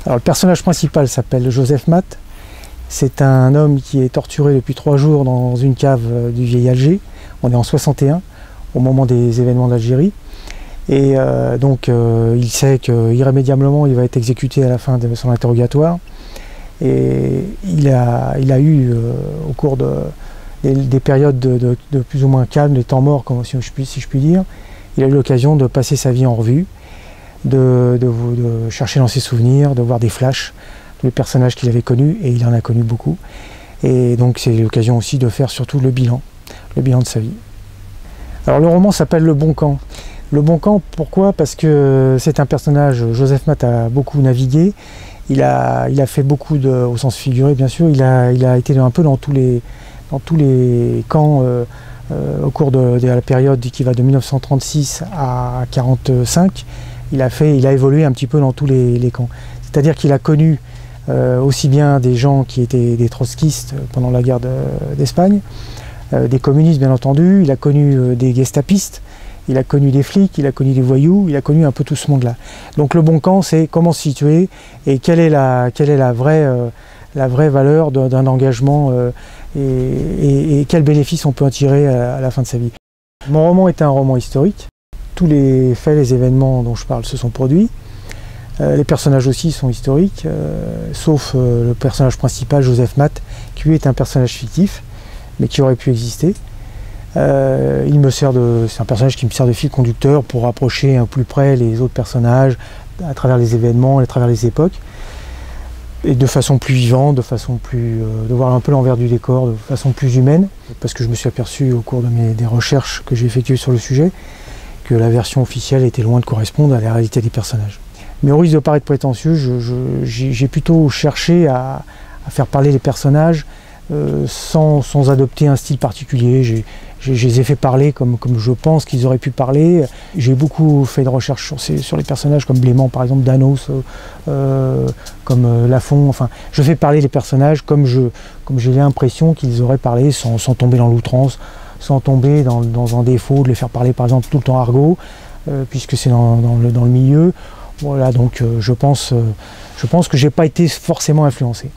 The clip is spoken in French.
Alors, le personnage principal s'appelle Joseph Matt. C'est un homme qui est torturé depuis 3 jours dans une cave du vieil Alger. On est en 61, au moment des événements d'Algérie. Et il sait qu'irrémédiablement, il va être exécuté à la fin de son interrogatoire. Et il a eu, au cours des périodes de plus ou moins calmes, des temps morts, si je puis dire, il a eu l'occasion de passer sa vie en revue, de chercher dans ses souvenirs, de voir des flashs, tous les personnages qu'il avait connus, et il en a connu beaucoup. Et donc c'est l'occasion aussi de faire surtout le bilan de sa vie. Alors le roman s'appelle Le Bon Camp. Le Bon Camp, pourquoi? Parce que c'est un personnage, Joseph Matt a beaucoup navigué, il a fait beaucoup au sens figuré bien sûr, il a été un peu dans tous les camps au cours de la période qui va de 1936 à 1945, il a évolué un petit peu dans tous les camps. C'est-à-dire qu'il a connu aussi bien des gens qui étaient des trotskistes pendant la guerre d'Espagne, des communistes bien entendu, il a connu des gestapistes, il a connu des flics, il a connu des voyous, il a connu un peu tout ce monde-là. Donc le Bon Camp, c'est comment se situer et quelle est la vraie valeur d'un engagement et quel bénéfice on peut en tirer à la fin de sa vie. Mon roman est un roman historique. Tous les faits, les événements dont je parle se sont produits. Les personnages aussi sont historiques, sauf le personnage principal, Joseph Matt, qui lui est un personnage fictif, mais qui aurait pu exister. C'est un personnage qui me sert de fil conducteur pour rapprocher un peu plus près les autres personnages à travers les événements, à travers les époques, et de façon plus vivante, de voir un peu l'envers du décor, de façon plus humaine, parce que je me suis aperçu au cours des recherches que j'ai effectuées sur le sujet que la version officielle était loin de correspondre à la réalité des personnages. Mais au risque de paraître prétentieux, j'ai plutôt cherché à faire parler les personnages sans adopter un style particulier. Je les ai fait parler comme je pense qu'ils auraient pu parler. J'ai beaucoup fait de recherches sur les personnages comme Blément par exemple, Danos, comme Lafont. Enfin, je fais parler les personnages comme j'ai l'impression qu'ils auraient parlé sans tomber dans l'outrance, sans tomber dans un défaut de les faire parler par exemple tout le temps argot, puisque c'est dans le milieu. Voilà, donc je pense que j'ai pas été forcément influencé.